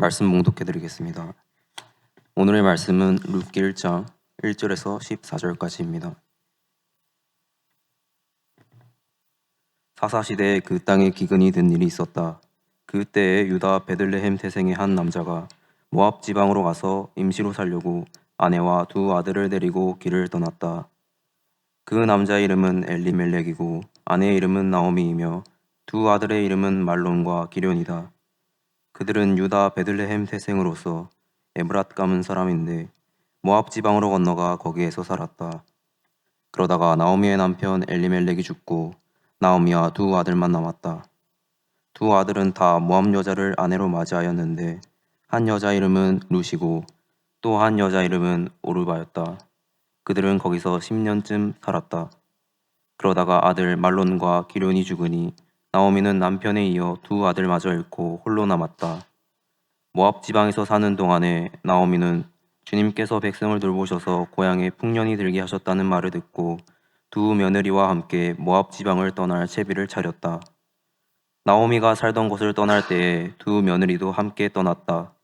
말씀 봉독해 드리겠습니다. 오늘의 말씀은 룻기 1장 1절에서 14절까지입니다. 사사시대에 그 땅에 기근이 든 일이 있었다. 그때에 유다 베들레헴 태생의 한 남자가 모압 지방으로 가서 임시로 살려고 아내와 두 아들을 데리고 길을 떠났다. 그 남자의 이름은 엘리멜렉이고 아내의 이름은 나오미이며 두 아들의 이름은 말론과 기련이다. 그들은 유다 베들레헴 태생으로서 에브랏 가문 사람인데 모압 지방으로 건너가 거기에서 살았다. 그러다가 나오미의 남편 엘리멜렉이 죽고 나오미와 두 아들만 남았다. 두 아들은 다 모압 여자를 아내로 맞이하였는데 한 여자 이름은 룻이고 또 한 여자 이름은 오르바였다. 그들은 거기서 10년쯤 살았다. 그러다가 아들 말론과 기련이 죽으니 나오미는 남편에 이어 두 아들마저 잃고 홀로 남았다. 모압 지방에서 사는 동안에 나오미는 주님께서 백성을 돌보셔서 고향에 풍년이 들게 하셨다는 말을 듣고 두 며느리와 함께 모압 지방을 떠날 채비를 차렸다. 나오미가 살던 곳을 떠날 때에 두 며느리도 함께 떠났다.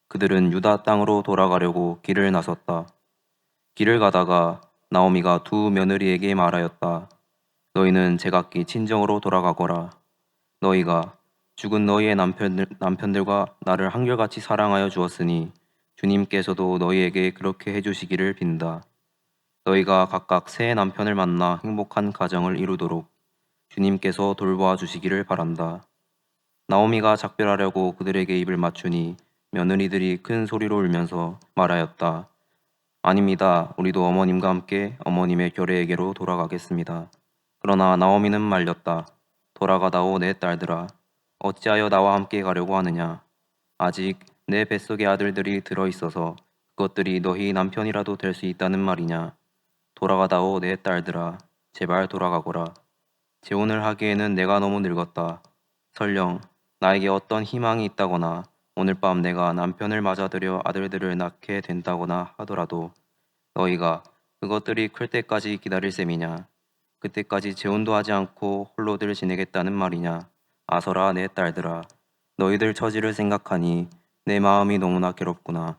그들은 유다 땅으로 돌아가려고 길을 나섰다. 길을 가다가 나오미가 두 며느리에게 말하였다. 너희는 제각기 친정으로 돌아가거라. 너희가 죽은 너희의 남편들과 나를 한결같이 사랑하여 주었으니 주님께서도 너희에게 그렇게 해주시기를 빈다. 너희가 각각 새 남편을 만나 행복한 가정을 이루도록 주님께서 돌보아 주시기를 바란다. 나오미가 작별하려고 그들에게 입을 맞추니 며느리들이 큰 소리로 울면서 말하였다. 아닙니다. 우리도 어머님과 함께 어머님의 결례에게로 돌아가겠습니다. 그러나 나오미는 말렸다. 돌아가다오 내 딸들아. 어찌하여 나와 함께 가려고 하느냐. 아직 내 뱃속의 아들들이 들어있어서 그것들이 너희 남편이라도 될 수 있다는 말이냐. 돌아가다오 내 딸들아. 제발 돌아가거라. 재혼을 하기에는 내가 너무 늙었다. 설령 나에게 어떤 희망이 있다거나 오늘 밤 내가 남편을 맞아들여 아들들을 낳게 된다거나 하더라도 너희가 그것들이 클 때까지 기다릴 셈이냐. 그때까지 재혼도 하지 않고 홀로들 지내겠다는 말이냐. 아서라 내 딸들아. 너희들 처지를 생각하니 내 마음이 너무나 괴롭구나.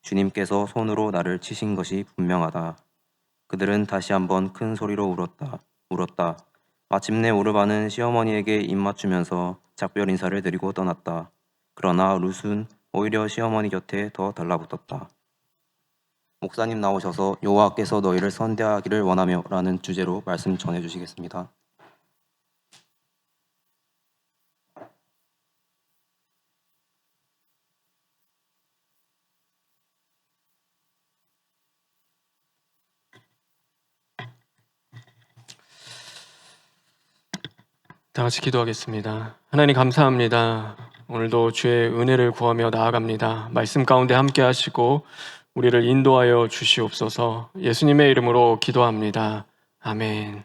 주님께서 손으로 나를 치신 것이 분명하다. 그들은 다시 한번 큰 소리로 울었다. 마침내 오르바는 시어머니에게 입맞추면서 작별 인사를 드리고 떠났다. 그러나 룻은 오히려 시어머니 곁에 더 달라붙었다. 목사님 나오셔서 여호와께서 너희를 선대하기를 원하며 라는 주제로 말씀 전해주시겠습니다. 다 같이 기도하겠습니다. 하나님 감사합니다. 오늘도 주의 은혜를 구하며 나아갑니다. 말씀 가운데 함께 하시고 우리를 인도하여 주시옵소서. 예수님의 이름으로 기도합니다. 아멘.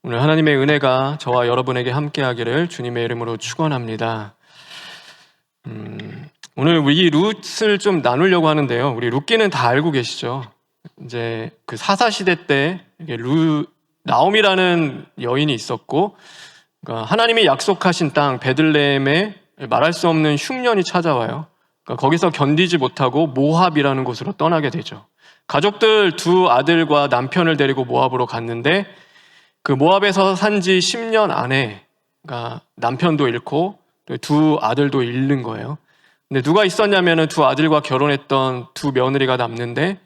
오늘 하나님의 은혜가 저와 여러분에게 함께 하기를 주님의 이름으로 축원합니다. 오늘 우리 룻을 좀 나누려고 하는데요. 우리 룻기는 다 알고 계시죠? 이제 그 사사시대 때 나오미라는 여인이 있었고, 그러니까 하나님이 약속하신 땅 베들레헴에 말할 수 없는 흉년이 찾아와요. 그러니까 거기서 견디지 못하고 모압이라는 곳으로 떠나게 되죠. 가족들 두 아들과 남편을 데리고 모압으로 갔는데 그 모압에서 산 지 10년 안에 그러니까 남편도 잃고 두 아들도 잃는 거예요. 근데 누가 있었냐면은 두 아들과 결혼했던 두 며느리가 남는데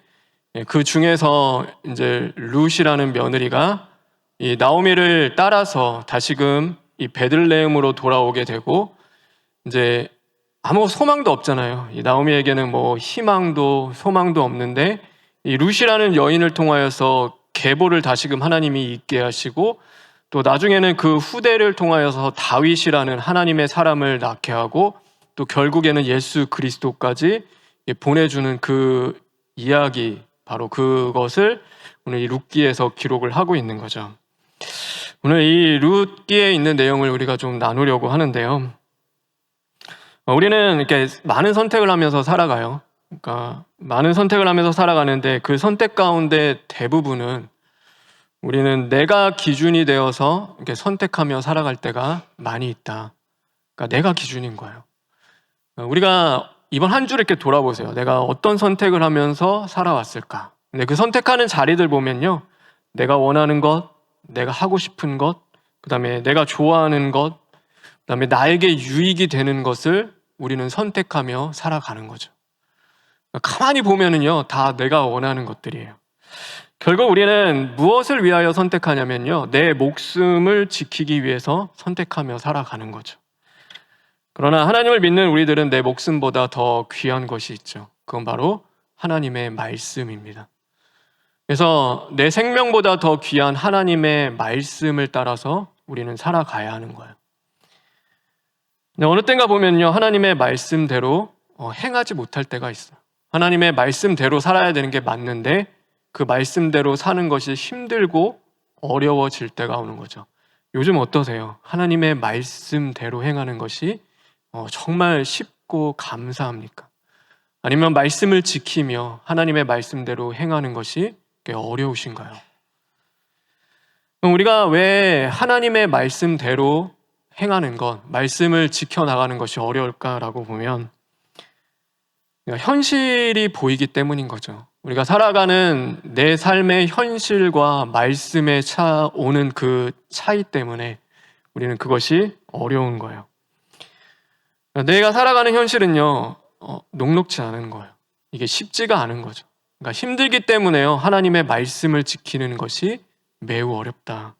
그 중에서 이제 룻이라는 며느리가 이 나오미를 따라서 다시금 이 베들레헴으로 돌아오게 되고 이제 아무 소망도 없잖아요. 이 나오미에게는 뭐 희망도 소망도 없는데 이 룻이라는 여인을 통하여서 계보를 다시금 하나님이 있게 하시고 또 나중에는 그 후대를 통하여서 다윗이라는 하나님의 사람을 낳게 하고 또 결국에는 예수 그리스도까지 보내주는 그 이야기, 바로 그것을 오늘 이 룻기에서 기록을 하고 있는 거죠. 오늘 이 룻기에 있는 내용을 우리가 좀 나누려고 하는데요. 우리는 이렇게 많은 선택을 하면서 살아가요. 그러니까 많은 선택을 하면서 살아가는데 그 선택 가운데 대부분은 우리는 내가 기준이 되어서 이렇게 선택하며 살아갈 때가 많이 있다. 그러니까 내가 기준인 거예요. 우리가 이번 한 주를 이렇게 돌아보세요. 내가 어떤 선택을 하면서 살아왔을까? 근데 그 선택하는 자리들 보면요. 내가 원하는 것, 내가 하고 싶은 것, 그 다음에 내가 좋아하는 것, 그 다음에 나에게 유익이 되는 것을 우리는 선택하며 살아가는 거죠. 가만히 보면은요, 다 내가 원하는 것들이에요. 결국 우리는 무엇을 위하여 선택하냐면요, 내 목숨을 지키기 위해서 선택하며 살아가는 거죠. 그러나 하나님을 믿는 우리들은 내 목숨보다 더 귀한 것이 있죠. 그건 바로 하나님의 말씀입니다. 그래서 내 생명보다 더 귀한 하나님의 말씀을 따라서 우리는 살아가야 하는 거예요. 어느 때인가 보면요, 하나님의 말씀대로 행하지 못할 때가 있어요. 하나님의 말씀대로 살아야 되는 게 맞는데 그 말씀대로 사는 것이 힘들고 어려워질 때가 오는 거죠. 요즘 어떠세요? 하나님의 말씀대로 행하는 것이 정말 쉽고 감사합니까? 아니면 말씀을 지키며 하나님의 말씀대로 행하는 것이 꽤 어려우신가요? 우리가 왜 하나님의 말씀대로 행하는 것, 말씀을 지켜나가는 것이 어려울까라고 보면 현실이 보이기 때문인 거죠. 우리가 살아가는 내 삶의 현실과 말씀에 오는 그 차이 때문에 우리는 그것이 어려운 거예요. 내가 살아가는 현실은요, 녹록지 않은 거예요. 이게 쉽지가 않은 거죠. 그러니까 힘들기 때문에요, 하나님의 말씀을 지키는 것이 매우 어렵다.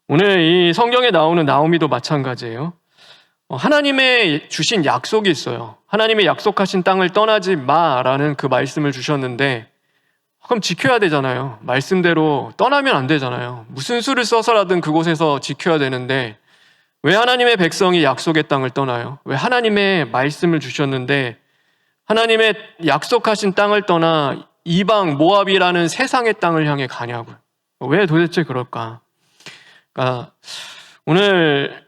오늘 이 성경에 나오는 나오미도 마찬가지예요. 하나님의 주신 약속이 있어요. 하나님의 약속하신 땅을 떠나지 마라는 그 말씀을 주셨는데 그럼 지켜야 되잖아요. 말씀대로 떠나면 안 되잖아요. 무슨 수를 써서라든 그곳에서 지켜야 되는데 왜 하나님의 백성이 약속의 땅을 떠나요? 왜 하나님의 말씀을 주셨는데 하나님의 약속하신 땅을 떠나 이방 모압이라는 세상의 땅을 향해 가냐고요. 왜 도대체 그럴까? 그러니까 오늘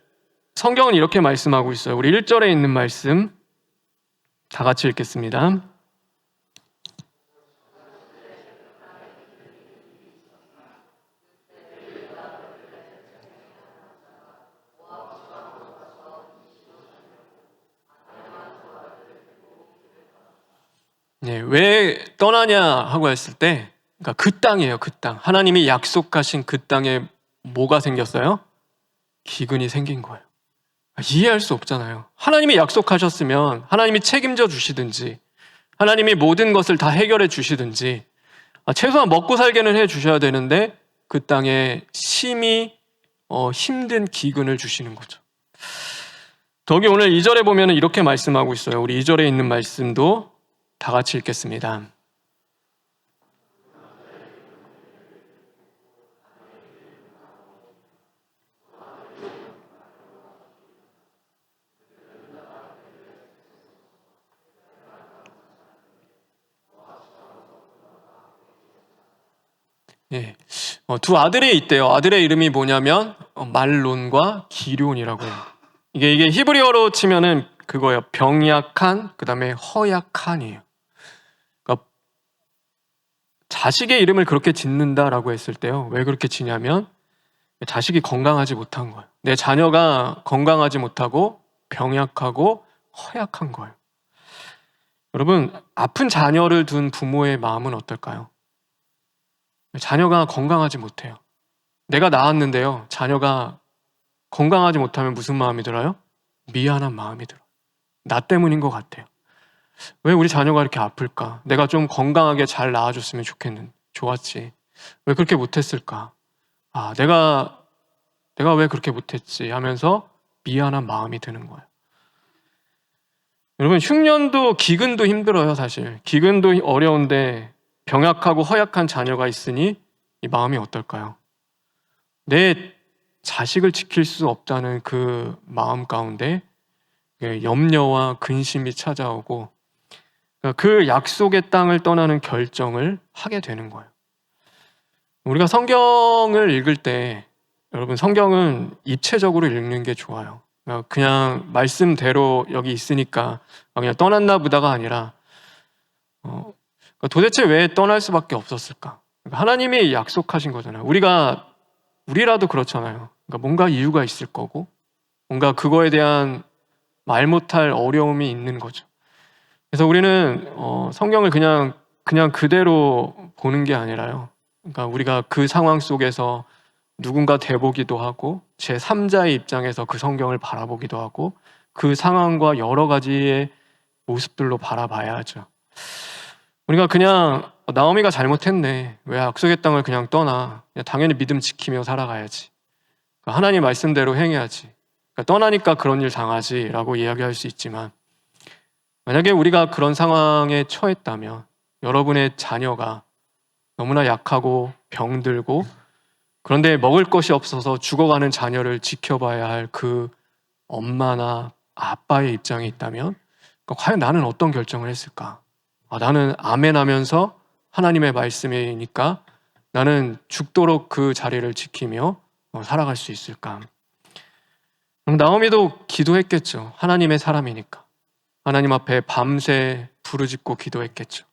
성경은 이렇게 말씀하고 있어요. 우리 1절에 있는 말씀 다 같이 읽겠습니다. 네, 왜 떠나냐 하고 했을 때 그러니까 그 땅이에요. 그 땅. 하나님이 약속하신 그 땅에 뭐가 생겼어요? 기근이 생긴 거예요. 이해할 수 없잖아요. 하나님이 약속하셨으면 하나님이 책임져 주시든지 하나님이 모든 것을 다 해결해 주시든지 최소한 먹고 살게는 해 주셔야 되는데 그 땅에 심히 힘든 기근을 주시는 거죠. 더욱이 오늘 2절에 보면 이렇게 말씀하고 있어요. 우리 2절에 있는 말씀도 다 같이 읽겠습니다. 예, 두 아들이 있대요. 아들의 이름이 뭐냐면 말론과 기럨이라고 해요. 이게 히브리어로 치면은 그거예요. 병약한, 그 다음에 허약한이에요. 그러니까 자식의 이름을 그렇게 짓는다라고 했을 때요. 왜 그렇게 지냐면 자식이 건강하지 못한 거예요. 내 자녀가 건강하지 못하고 병약하고 허약한 거예요. 여러분, 아픈 자녀를 둔 부모의 마음은 어떨까요? 자녀가 건강하지 못해요. 내가 낳았는데요. 자녀가 건강하지 못하면 무슨 마음이 들어요? 미안한 마음이 들어요. 나 때문인 것 같아요. 왜 우리 자녀가 이렇게 아플까? 내가 좀 건강하게 잘 낳아줬으면 좋았지. 왜 그렇게 못했을까? 내가 왜 그렇게 못했지 하면서 미안한 마음이 드는 거예요. 여러분, 흉년도 기근도 힘들어요. 사실 기근도 어려운데 병약하고 허약한 자녀가 있으니 이 마음이 어떨까요? 내 자식을 지킬 수 없다는 그 마음 가운데 염려와 근심이 찾아오고 그 약속의 땅을 떠나는 결정을 하게 되는 거예요. 우리가 성경을 읽을 때 여러분, 성경은 입체적으로 읽는 게 좋아요. 그냥 말씀대로 여기 있으니까 그냥 떠났나 보다가 아니라 도대체 왜 떠날 수밖에 없었을까? 하나님이 약속하신 거잖아요. 우리라도 그렇잖아요. 뭔가 이유가 있을 거고 뭔가 그거에 대한 말 못할 어려움이 있는 거죠. 그래서 우리는 성경을 그냥 그대로 보는 게 아니라요. 그러니까 우리가 그 상황 속에서 누군가 돼보기도 하고 제3자의 입장에서 그 성경을 바라보기도 하고 그 상황과 여러 가지의 모습들로 바라봐야죠. 우리가 그냥 나오미가 잘못했네. 왜 약속의 땅을 그냥 떠나. 그냥 당연히 믿음 지키며 살아가야지. 하나님 말씀대로 행해야지. 떠나니까 그런 일 당하지 라고 이야기할 수 있지만 만약에 우리가 그런 상황에 처했다면 여러분의 자녀가 너무나 약하고 병들고 그런데 먹을 것이 없어서 죽어가는 자녀를 지켜봐야 할 그 엄마나 아빠의 입장에 있다면 과연 나는 어떤 결정을 했을까? 나는 아멘하면서 하나님의 말씀이니까 나는 죽도록 그 자리를 지키며 살아갈 수 있을까? 그럼 나오미도 기도했겠죠. 하나님의 사람이니까. 하나님 앞에 밤새 부르짖고 기도했겠죠.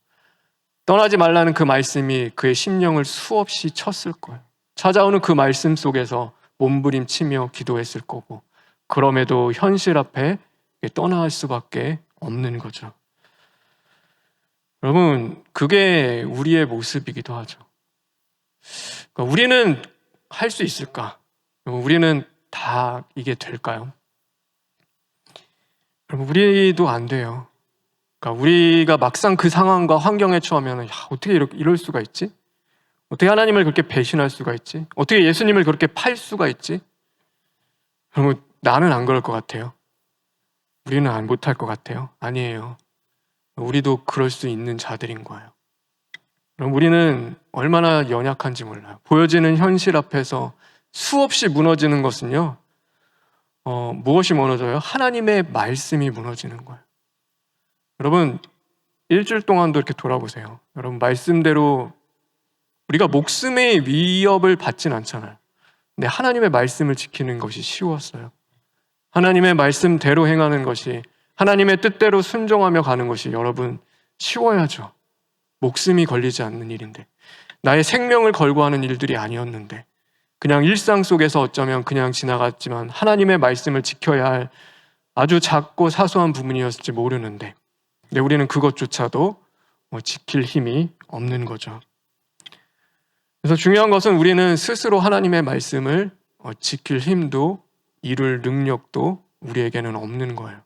떠나지 말라는 그 말씀이 그의 심령을 수없이 쳤을 거예요. 찾아오는 그 말씀 속에서 몸부림치며 기도했을 거고 그럼에도 현실 앞에 떠나갈 수밖에 없는 거죠. 여러분, 그게 우리의 모습이기도 하죠. 그러니까 우리는 할 수 있을까? 우리는 다 이게 될까요? 여러분, 우리도 안 돼요. 그러니까 우리가 막상 그 상황과 환경에 처하면 어떻게 이럴 수가 있지? 어떻게 하나님을 그렇게 배신할 수가 있지? 어떻게 예수님을 그렇게 팔 수가 있지? 여러분, 나는 안 그럴 것 같아요. 우리는 안 못할 것 같아요. 아니에요. 우리도 그럴 수 있는 자들인 거예요. 그럼 우리는 얼마나 연약한지 몰라요. 보여지는 현실 앞에서 수없이 무너지는 것은요. 무엇이 무너져요? 하나님의 말씀이 무너지는 거예요. 여러분, 일주일 동안도 이렇게 돌아보세요. 여러분, 말씀대로 우리가 목숨의 위협을 받진 않잖아요. 근데 하나님의 말씀을 지키는 것이 쉬웠어요. 하나님의 말씀대로 행하는 것이, 하나님의 뜻대로 순종하며 가는 것이 여러분 쉬워야죠. 목숨이 걸리지 않는 일인데, 나의 생명을 걸고 하는 일들이 아니었는데, 그냥 일상 속에서 어쩌면 그냥 지나갔지만 하나님의 말씀을 지켜야 할 아주 작고 사소한 부분이었을지 모르는데, 근데 우리는 그것조차도 지킬 힘이 없는 거죠. 그래서 중요한 것은 우리는 스스로 하나님의 말씀을 지킬 힘도 이룰 능력도 우리에게는 없는 거예요.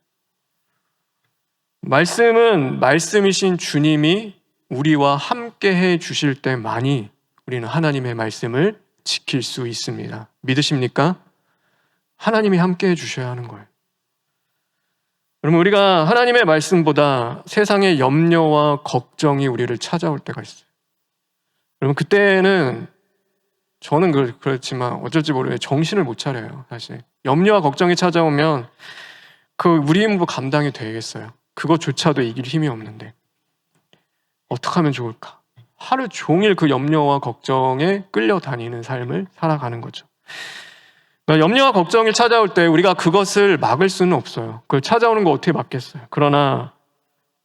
말씀은 말씀이신 주님이 우리와 함께 해 주실 때만이 우리는 하나님의 말씀을 지킬 수 있습니다. 믿으십니까? 하나님이 함께 해 주셔야 하는 거예요. 여러분, 우리가 하나님의 말씀보다 세상의 염려와 걱정이 우리를 찾아올 때가 있어요. 여러분, 그때는 저는 그렇지만 어쩔지 모르겠는데 정신을 못 차려요. 사실 염려와 걱정이 찾아오면 우리 힘으로 감당이 되겠어요. 그것조차도 이길 힘이 없는데 어떻게 하면 좋을까? 하루 종일 그 염려와 걱정에 끌려다니는 삶을 살아가는 거죠. 그러니까 염려와 걱정이 찾아올 때 우리가 그것을 막을 수는 없어요. 그걸 찾아오는 거 어떻게 막겠어요? 그러나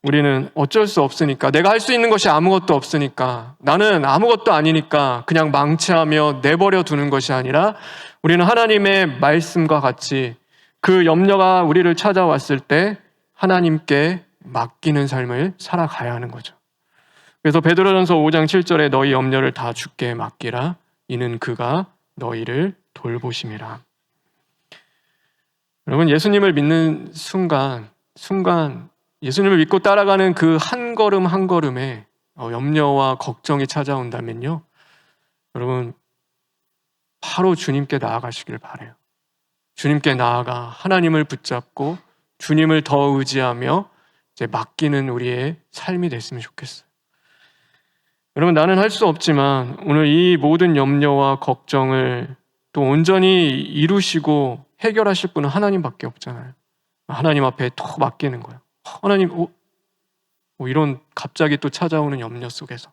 우리는 어쩔 수 없으니까, 내가 할 수 있는 것이 아무것도 없으니까, 나는 아무것도 아니니까 그냥 망치하며 내버려 두는 것이 아니라 우리는 하나님의 말씀과 같이 그 염려가 우리를 찾아왔을 때 하나님께 맡기는 삶을 살아가야 하는 거죠. 그래서 베드로전서 5장 7절에 너희 염려를 다 주께 맡기라. 이는 그가 너희를 돌보심이라. 여러분, 예수님을 믿는 순간 예수님을 믿고 따라가는 그 한 걸음 한 걸음에 염려와 걱정이 찾아온다면요, 여러분 바로 주님께 나아가시길 바라요. 주님께 나아가 하나님을 붙잡고 주님을 더 의지하며 이제 맡기는 우리의 삶이 됐으면 좋겠어요. 여러분, 나는 할 수 없지만 오늘 이 모든 염려와 걱정을 또 온전히 이루시고 해결하실 분은 하나님밖에 없잖아요. 하나님 앞에 또 맡기는 거예요. 하나님, 이런 갑자기 또 찾아오는 염려 속에서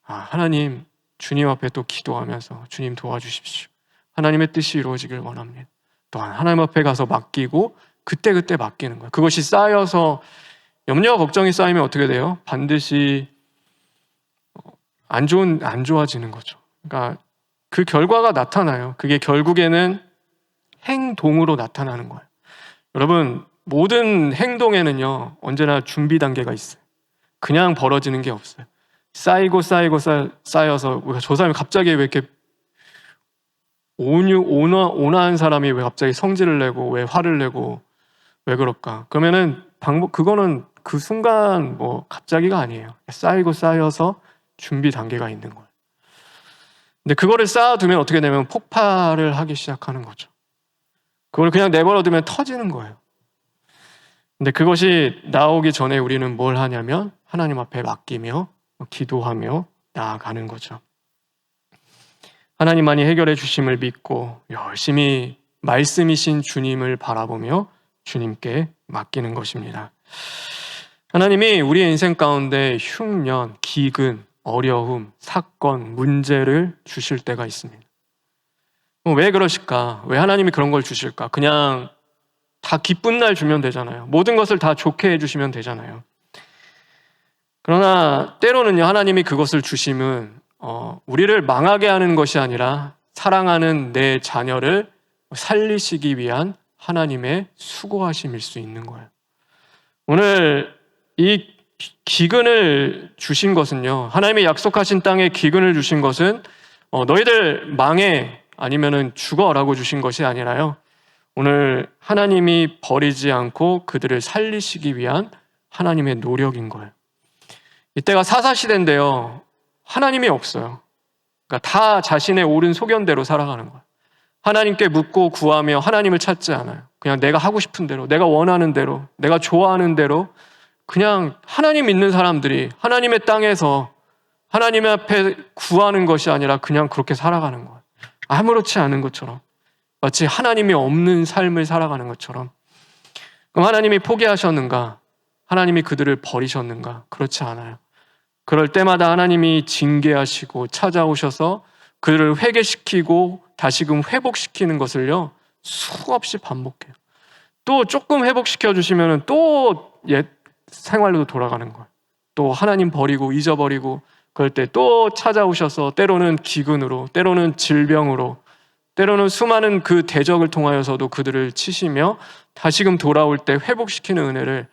하나님, 주님 앞에 또 기도하면서 주님 도와주십시오. 하나님의 뜻이 이루어지길 원합니다. 또한 하나님 앞에 가서 맡기고 그때 맡기는 거예요. 그것이 쌓여서 염려와 걱정이 쌓이면 어떻게 돼요? 반드시 안 좋아지는 거죠. 그러니까 그 결과가 나타나요. 그게 결국에는 행동으로 나타나는 거예요. 여러분, 모든 행동에는요, 언제나 준비 단계가 있어요. 그냥 벌어지는 게 없어요. 쌓여서 저 사람이 갑자기 왜 이렇게 온화한 사람이 왜 갑자기 성질을 내고 왜 화를 내고 왜 그럴까? 그러면은 그거는 그 순간 뭐 갑자기가 아니에요. 쌓여서 준비 단계가 있는 거예요. 근데 그거를 쌓아두면 어떻게 되면 폭발을 하기 시작하는 거죠. 그걸 그냥 내버려두면 터지는 거예요. 근데 그것이 나오기 전에 우리는 뭘 하냐면 하나님 앞에 맡기며 기도하며 나아가는 거죠. 하나님만이 해결해 주심을 믿고 열심히 말씀이신 주님을 바라보며 주님께 맡기는 것입니다. 하나님이 우리의 인생 가운데 흉년, 기근, 어려움, 사건, 문제를 주실 때가 있습니다. 왜 그러실까? 왜 하나님이 그런 걸 주실까? 그냥 다 기쁜 날 주면 되잖아요. 모든 것을 다 좋게 해주시면 되잖아요. 그러나 때로는요, 하나님이 그것을 주심은 우리를 망하게 하는 것이 아니라 사랑하는 내 자녀를 살리시기 위한 하나님의 수고하심일 수 있는 거예요. 오늘 이 기근을 주신 것은요, 하나님이 약속하신 땅에 기근을 주신 것은 너희들 망해 아니면은 죽어라고 주신 것이 아니라요, 오늘 하나님이 버리지 않고 그들을 살리시기 위한 하나님의 노력인 거예요. 이때가 사사시대인데요, 하나님이 없어요. 그러니까 다 자신의 옳은 소견대로 살아가는 거예요. 하나님께 묻고 구하며 하나님을 찾지 않아요. 그냥 내가 하고 싶은 대로, 내가 원하는 대로, 내가 좋아하는 대로 그냥 하나님 믿는 사람들이 하나님의 땅에서 하나님 앞에 구하는 것이 아니라 그냥 그렇게 살아가는 거예요. 아무렇지 않은 것처럼, 마치 하나님이 없는 삶을 살아가는 것처럼. 그럼 하나님이 포기하셨는가? 하나님이 그들을 버리셨는가? 그렇지 않아요. 그럴 때마다 하나님이 징계하시고 찾아오셔서 그들을 회개시키고 다시금 회복시키는 것을요, 수없이 반복해요. 또 조금 회복시켜 주시면 또 옛 생활로 돌아가는 거예요. 또 하나님 버리고 잊어버리고 그럴 때 또 찾아오셔서 때로는 기근으로, 때로는 질병으로, 때로는 수많은 그 대적을 통하여서도 그들을 치시며 다시금 돌아올 때 회복시키는 은혜를,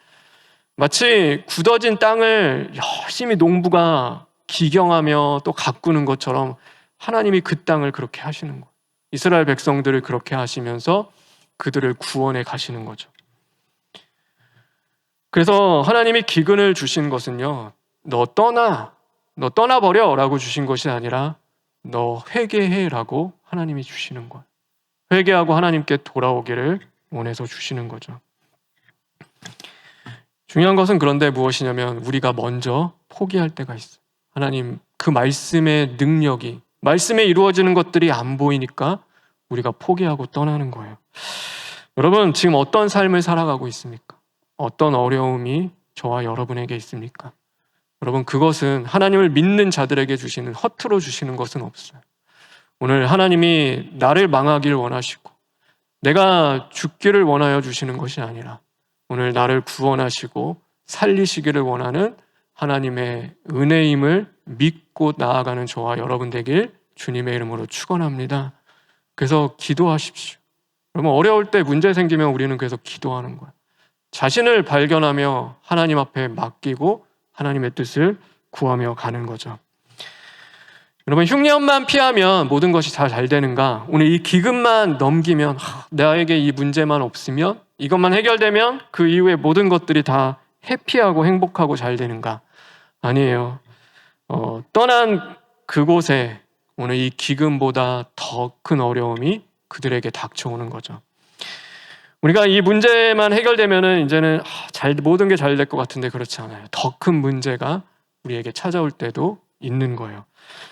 마치 굳어진 땅을 열심히 농부가 기경하며 또 가꾸는 것처럼 하나님이 그 땅을 그렇게 하시는 거예요. 이스라엘 백성들을 그렇게 하시면서 그들을 구원해 가시는 거죠. 그래서 하나님이 기근을 주신 것은요, 너 떠나버려 라고 주신 것이 아니라 너 회개해 라고 하나님이 주시는 거예요. 회개하고 하나님께 돌아오기를 원해서 주시는 거죠. 중요한 것은 그런데 무엇이냐면 우리가 먼저 포기할 때가 있어요. 하나님, 그 말씀의 능력이, 말씀에 이루어지는 것들이 안 보이니까 우리가 포기하고 떠나는 거예요. 여러분, 지금 어떤 삶을 살아가고 있습니까? 어떤 어려움이 저와 여러분에게 있습니까? 여러분, 그것은 하나님을 믿는 자들에게 주시는, 허투루 주시는 것은 없어요. 오늘 하나님이 나를 망하길 원하시고 내가 죽기를 원하여 주시는 것이 아니라 오늘 나를 구원하시고 살리시기를 원하는 하나님의 은혜임을 믿고 나아가는 저와 여러분 되길 주님의 이름으로 축원합니다. 그래서 기도하십시오. 여러분, 어려울 때 문제 생기면 우리는 그래서 기도하는 거예요. 자신을 발견하며 하나님 앞에 맡기고 하나님의 뜻을 구하며 가는 거죠. 여러분, 흉년만 피하면 모든 것이 다 잘 되는가? 오늘 이 기근만 넘기면, 나에게 이 문제만 없으면, 이것만 해결되면 그 이후에 모든 것들이 다 해피하고 행복하고 잘 되는가? 아니에요. 떠난 그곳에 오늘 이 기근보다 더 큰 어려움이 그들에게 닥쳐오는 거죠. 우리가 이 문제만 해결되면은 이제는 모든 게 잘 될 것 같은데 그렇지 않아요. 더 큰 문제가 우리에게 찾아올 때도 있는 거예요.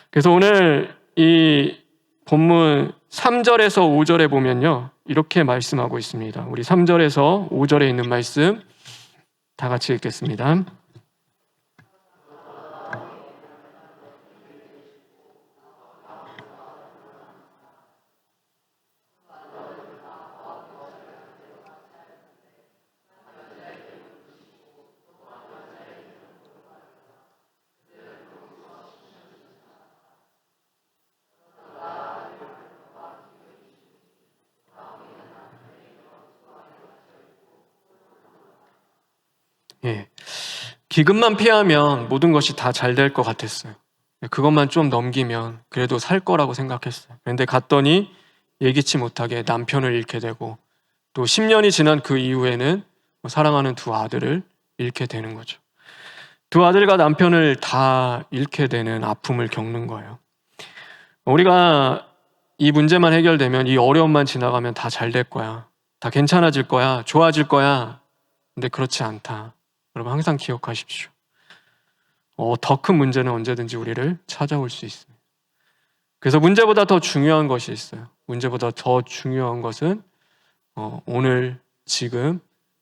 그래서 오늘 이 본문 3절에서 5절에 보면요, 이렇게 말씀하고 있습니다. 우리 3절에서 5절에 있는 말씀 다 같이 읽겠습니다. 예. 기근만 피하면 모든 것이 다 잘 될 것 같았어요. 그것만 좀 넘기면 그래도 살 거라고 생각했어요. 그런데 갔더니 예기치 못하게 남편을 잃게 되고 또 10년이 지난 그 이후에는 사랑하는 두 아들을 잃게 되는 거죠. 두 아들과 남편을 다 잃게 되는 아픔을 겪는 거예요. 우리가 이 문제만 해결되면, 이 어려움만 지나가면 다 잘 될 거야, 다 괜찮아질 거야, 좋아질 거야. 근데 그렇지 않다. 여러분 항상 기억하십시오. 더 큰 문제는 언제든지 우리를 찾아올 수 있습니다. 그래서 문제보다 더 중요한 것이 있어요. 문제보다 더 중요한 것은 오늘 지금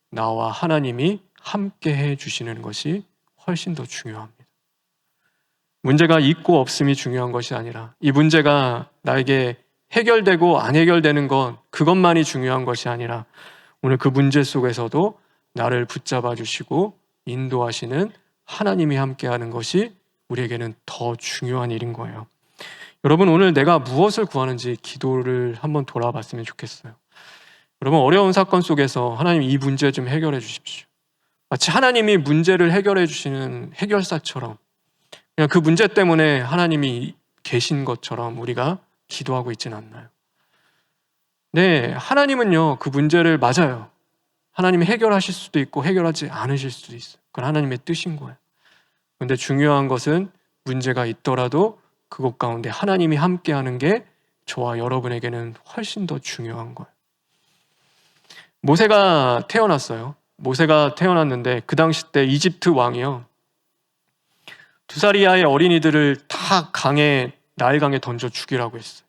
나와 하나님이 함께 해주시는 것이 훨씬 더 중요합니다. 문제가 있고 없음이 중요한 것이 아니라, 이 문제가 나에게 해결되고 안 해결되는 건 그것만이 중요한 것이 아니라, 오늘 그 문제 속에서도 나를 붙잡아 주시고 인도하시는 하나님이 함께하는 것이 우리에게는 더 중요한 일인 거예요. 여러분, 오늘 내가 무엇을 구하는지 기도를 한번 돌아봤으면 좋겠어요. 여러분, 어려운 사건 속에서 하나님 이 문제 좀 해결해 주십시오. 마치 하나님이 문제를 해결해 주시는 해결사처럼, 그냥 그 문제 때문에 하나님이 계신 것처럼 우리가 기도하고 있지는 않나요? 네, 하나님은요, 그 문제를, 맞아요, 하나님이 해결하실 수도 있고 해결하지 않으실 수도 있어요. 그건 하나님의 뜻인 거예요. 그런데 중요한 것은 문제가 있더라도 그것 가운데 하나님이 함께하는 게 저와 여러분에게는 훨씬 더 중요한 거예요. 모세가 태어났어요. 모세가 태어났는데 그 당시 때 이집트 왕이요, 2살 이하의 어린이들을 다 나일강에 던져 죽이라고 했어요.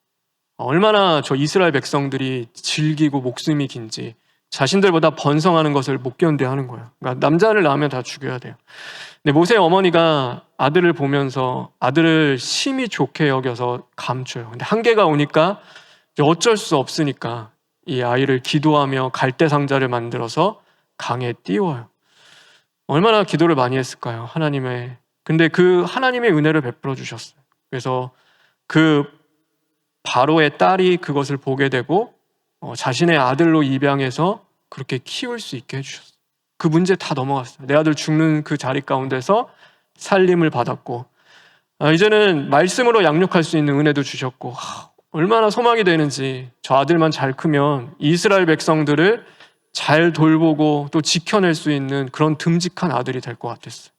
얼마나 저 이스라엘 백성들이 질기고 목숨이 긴지 자신들보다 번성하는 것을 못 견뎌하는 거예요. 그러니까 남자를 낳으면 다 죽여야 돼요. 근데 모세의 어머니가 아들을 보면서 아들을 심히 좋게 여겨서 감춰요. 근데 한계가 오니까 어쩔 수 없으니까 이 아이를 기도하며 갈대 상자를 만들어서 강에 띄워요. 얼마나 기도를 많이 했을까요? 근데 그 하나님의 은혜를 베풀어 주셨어요. 그래서 그 바로의 딸이 그것을 보게 되고 자신의 아들로 입양해서 그렇게 키울 수 있게 해주셨어요. 그 문제 다 넘어갔어요. 내 아들 죽는 그 자리 가운데서 살림을 받았고, 이제는 말씀으로 양육할 수 있는 은혜도 주셨고, 얼마나 소망이 되는지, 저 아들만 잘 크면 이스라엘 백성들을 잘 돌보고 또 지켜낼 수 있는 그런 듬직한 아들이 될 것 같았어요.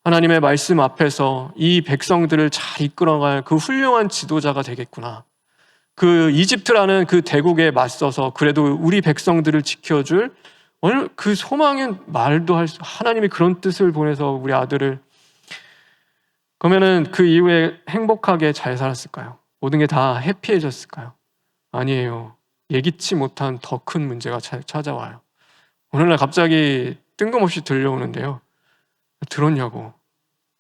하나님의 말씀 앞에서 이 백성들을 잘 이끌어갈 그 훌륭한 지도자가 되겠구나. 그 이집트라는 그 대국에 맞서서 그래도 우리 백성들을 지켜줄 그 소망은 말도 하나님이 그런 뜻을 보내서 우리 아들을, 그러면은 그 이후에 행복하게 잘 살았을까요? 모든 게 다 해피해졌을까요? 아니에요. 예기치 못한 더 큰 문제가 찾아와요. 오늘날 갑자기 뜬금없이 들려오는데요, 들었냐고,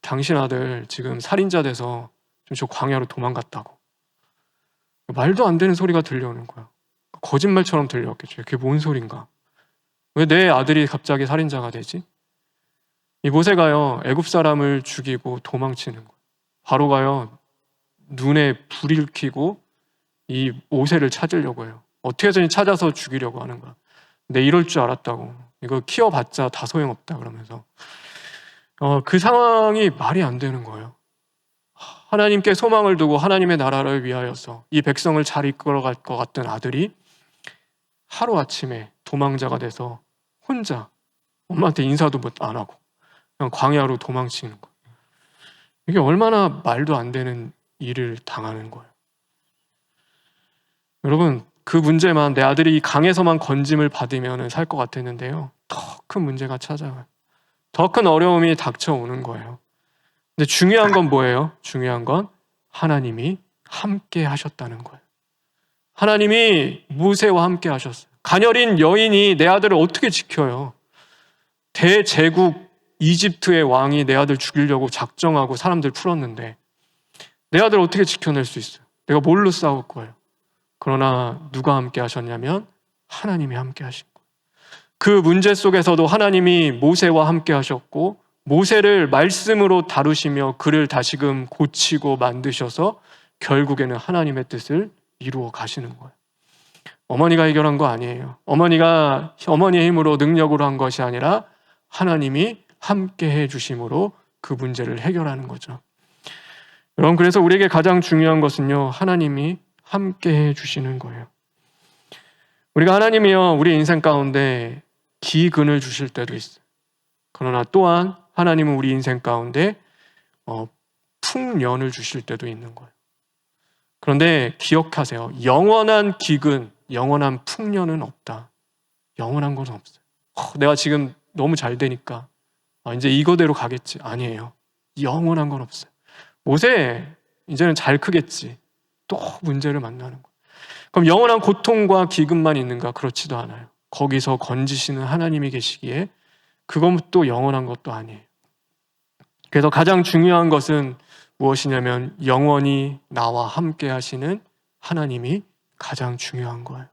당신 아들 지금 살인자 돼서 저 광야로 도망갔다고. 말도 안 되는 소리가 들려오는 거야. 거짓말처럼 들려왔겠죠. 그게 뭔 소린가? 왜 내 아들이 갑자기 살인자가 되지? 이 모세가요, 애굽 사람을 죽이고 도망치는 거예요. 바로가요, 눈에 불을 켜고 이 모세를 찾으려고 해요. 어떻게든 찾아서 죽이려고 하는 거야. 근데 이럴 줄 알았다고. 이거 키워봤자 다 소용없다 그러면서 그 상황이 말이 안 되는 거예요. 하나님께 소망을 두고 하나님의 나라를 위하여서 이 백성을 잘 이끌어갈 것 같던 아들이 하루아침에 도망자가 돼서 혼자 엄마한테 인사도 안 하고 그냥 광야로 도망치는 거예요. 이게 얼마나 말도 안 되는 일을 당하는 거예요. 여러분, 그 문제만, 내 아들이 이 강에서만 건짐을 받으면 살 것 같았는데요, 더 큰 문제가 찾아와요. 더 큰 어려움이 닥쳐오는 거예요. 근데 중요한 건 뭐예요? 중요한 건 하나님이 함께 하셨다는 거예요. 하나님이 모세와 함께 하셨어요. 가녀린 여인이 내 아들을 어떻게 지켜요? 대제국 이집트의 왕이 내 아들 죽이려고 작정하고 사람들 풀었는데 내 아들 어떻게 지켜낼 수 있어요? 내가 뭘로 싸울 거예요? 그러나 누가 함께 하셨냐면 하나님이 함께 하신 거예요. 그 문제 속에서도 하나님이 모세와 함께 하셨고, 모세를 말씀으로 다루시며 그를 다시금 고치고 만드셔서 결국에는 하나님의 뜻을 이루어 가시는 거예요. 어머니가 해결한 거 아니에요. 어머니의 힘으로 능력으로 한 것이 아니라 하나님이 함께 해주심으로 그 문제를 해결하는 거죠. 여러분, 그래서 우리에게 가장 중요한 것은요, 하나님이 함께 해주시는 거예요. 우리가 하나님이요, 우리 인생 가운데 기근을 주실 때도 있어요. 그러나 또한 하나님은 우리 인생 가운데 풍년을 주실 때도 있는 거예요. 그런데 기억하세요. 영원한 기근, 영원한 풍년은 없다. 영원한 건 없어요. 내가 지금 너무 잘 되니까 이제 이거대로 가겠지. 아니에요. 영원한 건 없어요. 모세, 이제는 잘 크겠지. 또 문제를 만나는 거예요. 그럼 영원한 고통과 기근만 있는가? 그렇지도 않아요. 거기서 건지시는 하나님이 계시기에 그것도 영원한 것도 아니에요. 그래서 가장 중요한 것은 무엇이냐면 영원히 나와 함께 하시는 하나님이 가장 중요한 거예요.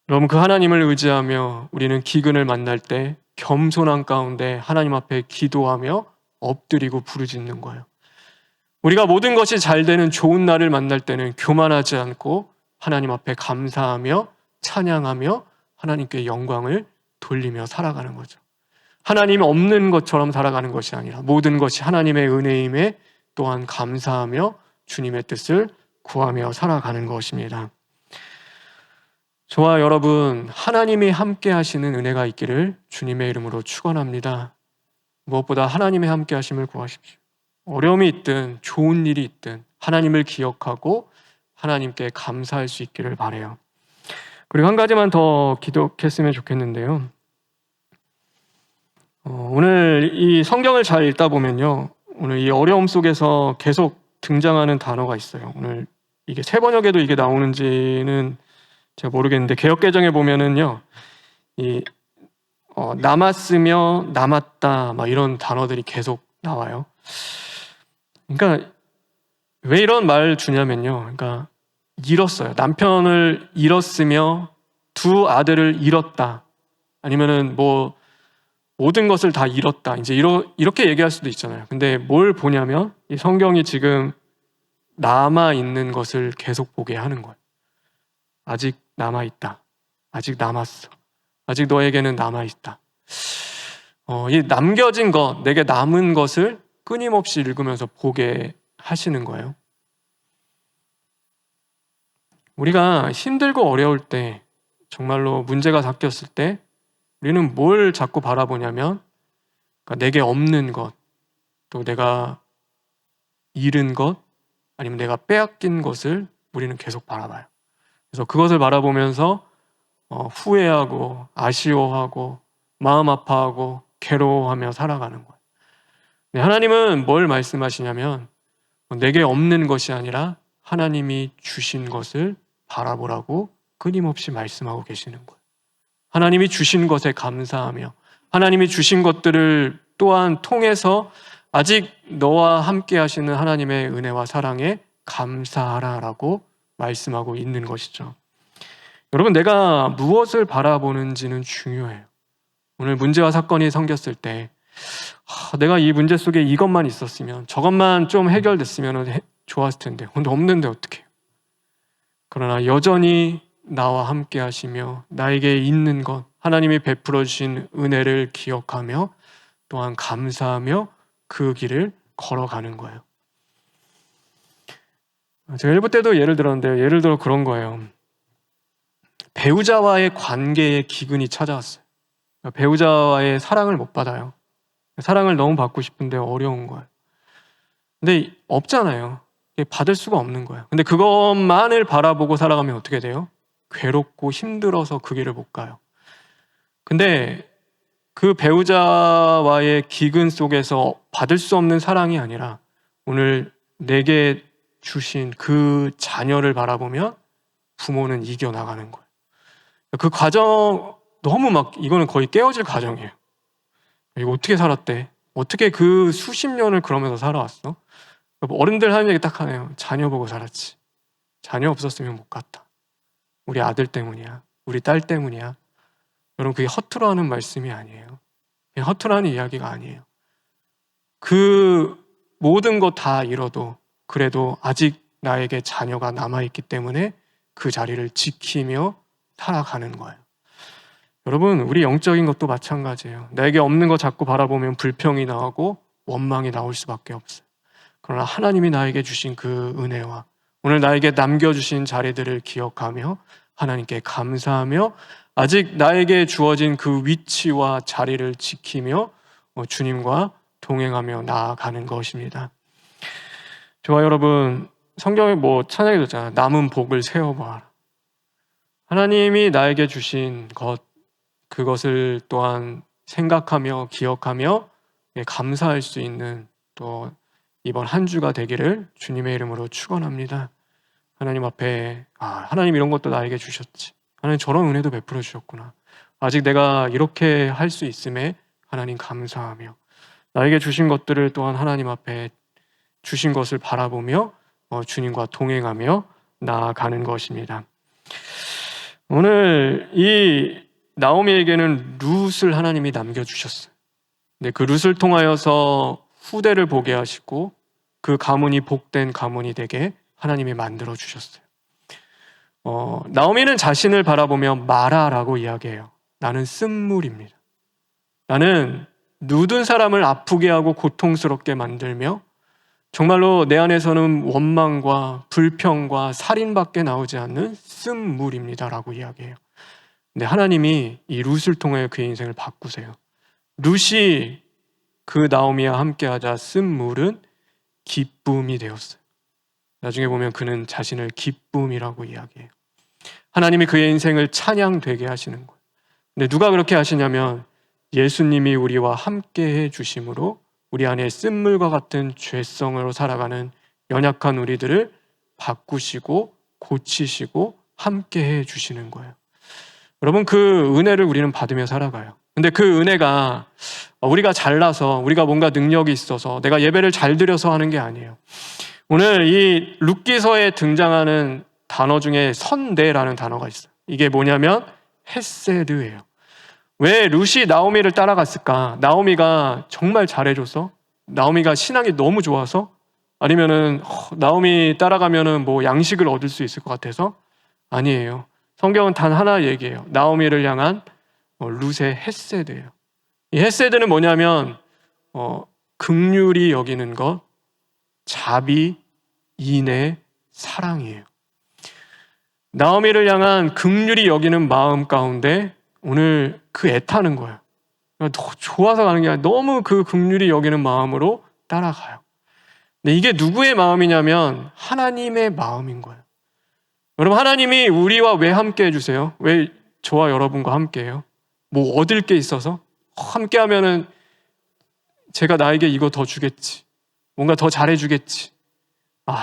여러분, 그 하나님을 의지하며 우리는 기근을 만날 때 겸손한 가운데 하나님 앞에 기도하며 엎드리고 부르짖는 거예요. 우리가 모든 것이 잘 되는 좋은 날을 만날 때는 교만하지 않고 하나님 앞에 감사하며 찬양하며 하나님께 영광을 돌리며 살아가는 거죠. 하나님이 없는 것처럼 살아가는 것이 아니라 모든 것이 하나님의 은혜임에 또한 감사하며 주님의 뜻을 구하며 살아가는 것입니다. 저와 여러분, 하나님이 함께 하시는 은혜가 있기를 주님의 이름으로 축원합니다. 무엇보다 하나님의 함께 하심을 구하십시오. 어려움이 있든 좋은 일이 있든 하나님을 기억하고 하나님께 감사할 수 있기를 바라요. 그리고 한 가지만 더 기도했으면 좋겠는데요. 오늘 이 성경을 잘 읽다 보면요, 오늘 이 어려움 속에서 계속 등장하는 단어가 있어요. 오늘 이게 새 번역에도 이게 나오는지는 제가 모르겠는데 개역개정에 보면은요, 남았으며 남았다 막 이런 단어들이 계속 나와요. 그러니까 왜 이런 말 주냐면요, 그러니까 잃었어요. 남편을 잃었으며 두 아들을 잃었다. 아니면은 뭐 모든 것을 다 잃었다. 이제 이렇게 얘기할 수도 있잖아요. 근데 뭘 보냐면 이 성경이 지금 남아 있는 것을 계속 보게 하는 거예요. 아직 남아 있다. 아직 남았어. 아직 너에게는 남아 있다. 이 남겨진 것, 내게 남은 것을 끊임없이 읽으면서 보게 하시는 거예요. 우리가 힘들고 어려울 때, 정말로 문제가 닥쳤을 때 우리는 뭘 자꾸 바라보냐면 그러니까 내게 없는 것, 또 내가 잃은 것, 아니면 내가 빼앗긴 것을 우리는 계속 바라봐요. 그래서 그것을 바라보면서 후회하고 아쉬워하고 마음 아파하고 괴로워하며 살아가는 거예요. 네, 하나님은 뭘 말씀하시냐면 내게 없는 것이 아니라 하나님이 주신 것을 바라보라고 끊임없이 말씀하고 계시는 거예요. 하나님이 주신 것에 감사하며 하나님이 주신 것들을 또한 통해서 아직 너와 함께 하시는 하나님의 은혜와 사랑에 감사하라라고 말씀하고 있는 것이죠. 여러분, 내가 무엇을 바라보는지는 중요해요. 오늘 문제와 사건이 생겼을 때 내가 이 문제 속에 이것만 있었으면, 저것만 좀 해결됐으면 좋았을 텐데, 근데 없는데 어떡해요? 그러나 여전히 나와 함께 하시며 나에게 있는 것, 하나님이 베풀어 주신 은혜를 기억하며 또한 감사하며 그 길을 걸어가는 거예요. 제가 일부 때도 예를 들었는데요. 예를 들어 그런 거예요. 배우자와의 관계에 기근이 찾아왔어요. 배우자와의 사랑을 못 받아요. 사랑을 너무 받고 싶은데 어려운 거예요. 근데 없잖아요. 받을 수가 없는 거예요. 근데 그것만을 바라보고 살아가면 어떻게 돼요? 괴롭고 힘들어서 그 길을 못 가요. 근데 그 배우자와의 기근 속에서 받을 수 없는 사랑이 아니라 오늘 내게 주신 그 자녀를 바라보면 부모는 이겨나가는 거예요. 그 과정 너무 이거는 거의 깨어질 과정이에요. 이거 어떻게 살았대? 어떻게 그 수십 년을 그러면서 살아왔어? 어른들 하는 얘기 딱 하네요. 자녀 보고 살았지. 자녀 없었으면 못 갔다. 우리 아들 때문이야. 우리 딸 때문이야. 여러분, 그게 허투루 하는 말씀이 아니에요. 그냥 허투루 하는 이야기가 아니에요. 그 모든 것 다 잃어도 그래도 아직 나에게 자녀가 남아있기 때문에 그 자리를 지키며 살아가는 거예요. 여러분, 우리 영적인 것도 마찬가지예요. 나에게 없는 거 자꾸 바라보면 불평이 나오고 원망이 나올 수밖에 없어요. 그러나 하나님이 나에게 주신 그 은혜와 오늘 나에게 남겨주신 자리들을 기억하며 하나님께 감사하며 아직 나에게 주어진 그 위치와 자리를 지키며 주님과 동행하며 나아가는 것입니다. 좋아요, 여러분. 성경에 찬양에도 있잖아요. 남은 복을 세워봐라. 하나님이 나에게 주신 그것을 또한 생각하며 기억하며 감사할 수 있는 또 이번 한 주가 되기를 주님의 이름으로 축원합니다. 하나님 앞에 하나님 이런 것도 나에게 주셨지. 하나님 저런 은혜도 베풀어 주셨구나. 아직 내가 이렇게 할 수 있음에 하나님 감사하며 나에게 주신 것들을 또한 하나님 앞에 주신 것을 바라보며 주님과 동행하며 나아가는 것입니다. 오늘 이 나오미에게는 룻을 하나님이 남겨주셨어요. 근데 그 룻을 통하여서 후대를 보게 하시고 그 가문이 복된 가문이 되게 하나님이 만들어 주셨어요. 나오미는 자신을 바라보며 마라라고 이야기해요. 나는 쓴물입니다. 나는 누든 사람을 아프게 하고 고통스럽게 만들며 정말로 내 안에서는 원망과 불평과 살인밖에 나오지 않는 쓴물입니다라고 이야기해요. 근데 하나님이 이 룻을 통해 그의 인생을 바꾸세요. 룻이 그 나오미와 함께하자 쓴물은 기쁨이 되었어요. 나중에 보면 그는 자신을 기쁨이라고 이야기해요. 하나님이 그의 인생을 찬양되게 하시는 거예요. 근데 누가 그렇게 하시냐면 예수님이 우리와 함께해 주심으로 우리 안에 쓴물과 같은 죄성으로 살아가는 연약한 우리들을 바꾸시고 고치시고 함께해 주시는 거예요. 여러분, 그 은혜를 우리는 받으며 살아가요. 근데 그 은혜가 우리가 잘나서 우리가 뭔가 능력이 있어서 내가 예배를 잘 드려서 하는 게 아니에요. 오늘 이 룻기서에 등장하는 단어 중에 선대라는 단어가 있어요. 이게 뭐냐면 헤세드예요. 왜 룻이 나오미를 따라갔을까? 나오미가 정말 잘해줘서? 나오미가 신앙이 너무 좋아서? 아니면은 나오미 따라가면은 양식을 얻을 수 있을 것 같아서? 아니에요. 성경은 단 하나 얘기해요. 나오미를 향한 룻의 헤세드예요. 이 헤세드는 뭐냐면 긍휼히 여기는 것, 자비, 인애, 사랑이에요. 나오미를 향한 긍휼히 여기는 마음 가운데 오늘 그 애타는 거예요. 더 좋아서 가는 게 아니라 너무 그 긍휼히 여기는 마음으로 따라가요. 근데 이게 누구의 마음이냐면 하나님의 마음인 거예요. 여러분, 하나님이 우리와 왜 함께 해주세요? 왜 저와 여러분과 함께 해요? 얻을 게 있어서? 함께 하면은 제가 나에게 이거 더 주겠지. 뭔가 더 잘해주겠지.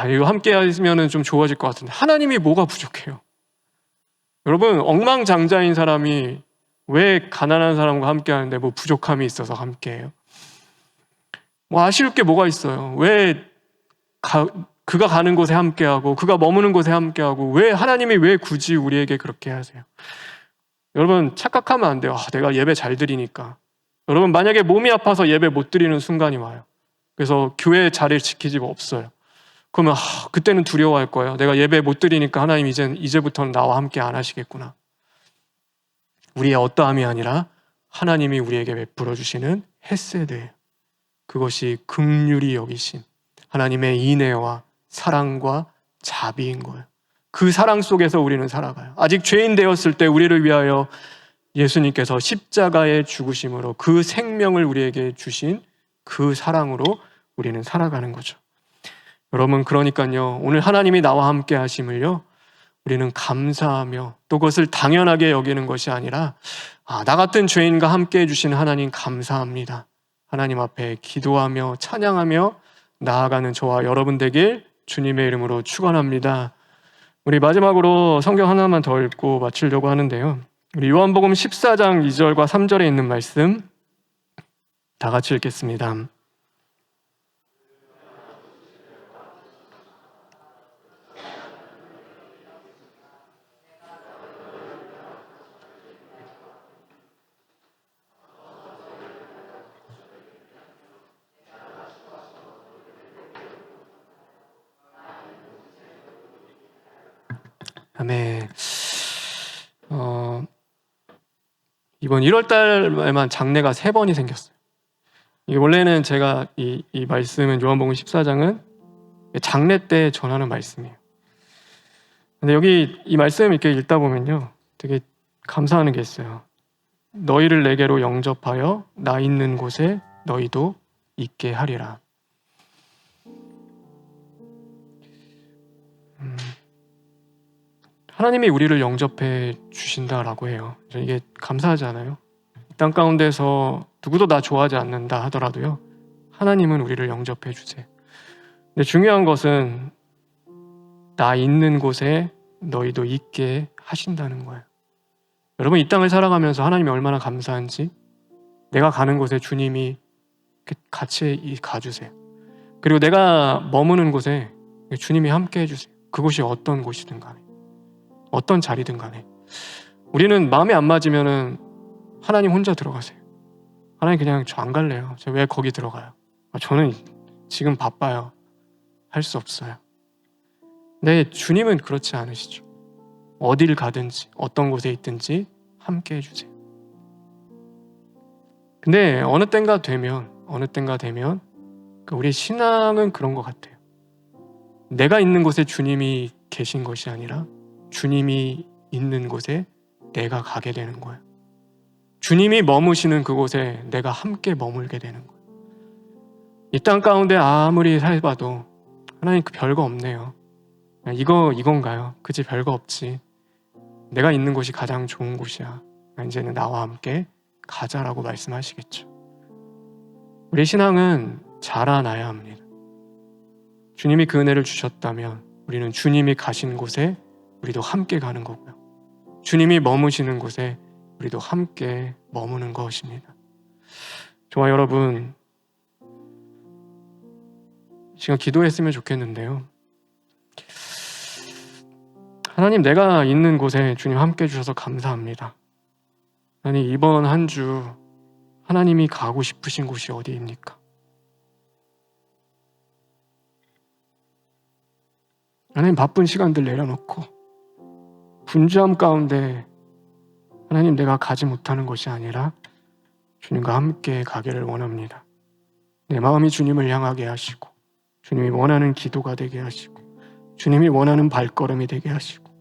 이거 함께 하면은 좀 좋아질 것 같은데 하나님이 뭐가 부족해요? 여러분, 억만장자인 사람이 왜 가난한 사람과 함께 하는데 부족함이 있어서 함께 해요? 아쉬울 게 뭐가 있어요? 왜 그가 가는 곳에 함께하고 그가 머무는 곳에 함께하고 하나님이 왜 굳이 우리에게 그렇게 하세요? 여러분, 착각하면 안 돼요. 내가 예배 잘 드리니까. 여러분, 만약에 몸이 아파서 예배 못 드리는 순간이 와요. 그래서 교회 자리를 지키지 없어요. 그러면 그때는 두려워할 거예요. 내가 예배 못 드리니까 하나님 이제부터는 나와 함께 안 하시겠구나. 우리의 어떠함이 아니라 하나님이 우리에게 베풀어 주시는 헤세드예요. 그것이 긍휼히 여기심, 하나님의 인애와 사랑과 자비인 거예요. 그 사랑 속에서 우리는 살아가요. 아직 죄인 되었을 때 우리를 위하여 예수님께서 십자가의 죽으심으로 그 생명을 우리에게 주신 그 사랑으로 우리는 살아가는 거죠. 여러분, 그러니까요, 오늘 하나님이 나와 함께 하심을요, 우리는 감사하며 또 그것을 당연하게 여기는 것이 아니라 나 같은 죄인과 함께 해주신 하나님 감사합니다. 하나님 앞에 기도하며 찬양하며 나아가는 저와 여러분 되길 주님의 이름으로 축원합니다. 우리 마지막으로 성경 하나만 더 읽고 마치려고 하는데요. 우리 요한복음 14장 2절과 3절에 있는 말씀 다 같이 읽겠습니다. 아멘. 이번 1월 달에만 장례가 3번이 생겼어요. 이게 원래는 제가 이 말씀은 요한복음 14장은 장례 때 전하는 말씀이에요. 근데 여기 이 말씀 이렇게 읽다 보면요, 되게 감사하는 게 있어요. 너희를 내게로 영접하여 나 있는 곳에 너희도 있게 하리라. 하나님이 우리를 영접해 주신다라고 해요. 이게 감사하지 않아요? 이 땅 가운데서 누구도 나 좋아하지 않는다 하더라도요, 하나님은 우리를 영접해 주세요. 근데 중요한 것은 나 있는 곳에 너희도 있게 하신다는 거예요. 여러분, 이 땅을 살아가면서 하나님이 얼마나 감사한지, 내가 가는 곳에 주님이 같이 가주세요. 그리고 내가 머무는 곳에 주님이 함께 해주세요. 그곳이 어떤 곳이든 간에, 어떤 자리든 간에. 우리는 마음에 안 맞으면은 하나님 혼자 들어가세요. 하나님 그냥 저 안 갈래요. 저 왜 거기 들어가요? 저는 지금 바빠요. 할 수 없어요. 근데 주님은 그렇지 않으시죠. 어딜 가든지 어떤 곳에 있든지 함께 해주세요. 근데 어느 땐가 되면 우리 신앙은 그런 것 같아요. 내가 있는 곳에 주님이 계신 것이 아니라 주님이 있는 곳에 내가 가게 되는 거예요. 주님이 머무시는 그곳에 내가 함께 머물게 되는 거예요. 이 땅 가운데 아무리 살봐도 하나님 그 별거 없네요. 이건가요? 그치, 별거 없지. 내가 있는 곳이 가장 좋은 곳이야. 이제는 나와 함께 가자라고 말씀하시겠죠. 우리 신앙은 자라나야 합니다. 주님이 그 은혜를 주셨다면 우리는 주님이 가신 곳에 우리도 함께 가는 거고요. 주님이 머무시는 곳에 우리도 함께 머무는 것입니다. 저와 여러분, 지금 기도했으면 좋겠는데요. 하나님, 내가 있는 곳에 주님 함께 해주셔서 감사합니다. 하나님, 이번 한 주 하나님이 가고 싶으신 곳이 어디입니까? 하나님, 바쁜 시간들 내려놓고 분주함 가운데 하나님, 내가 가지 못하는 것이 아니라 주님과 함께 가기를 원합니다. 내 마음이 주님을 향하게 하시고, 주님이 원하는 기도가 되게 하시고, 주님이 원하는 발걸음이 되게 하시고,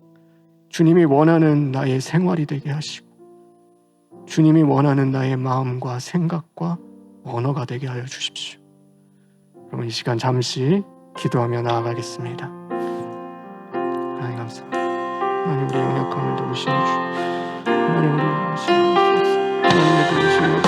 주님이 원하는 나의 생활이 되게 하시고, 주님이 원하는 나의 마음과 생각과 언어가 되게 하여 주십시오. 여러분, 이 시간 잠시 기도하며 나아가겠습니다. 하나님 감사합니다. 하나님, 우리 연약함을 도우시는 주, 하나님, 우리 도우시는 주, 하나님의 도우심을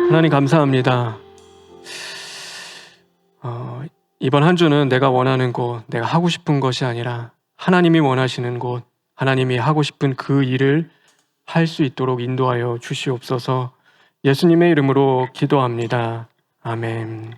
하나님 감사합니다. 이번 한 주는 내가 원하는 곳, 내가 하고 싶은 것이 아니라 하나님이 원하시는 곳, 하나님이 하고 싶은 그 일을 할 수 있도록 인도하여 주시옵소서. 예수님의 이름으로 기도합니다. 아멘.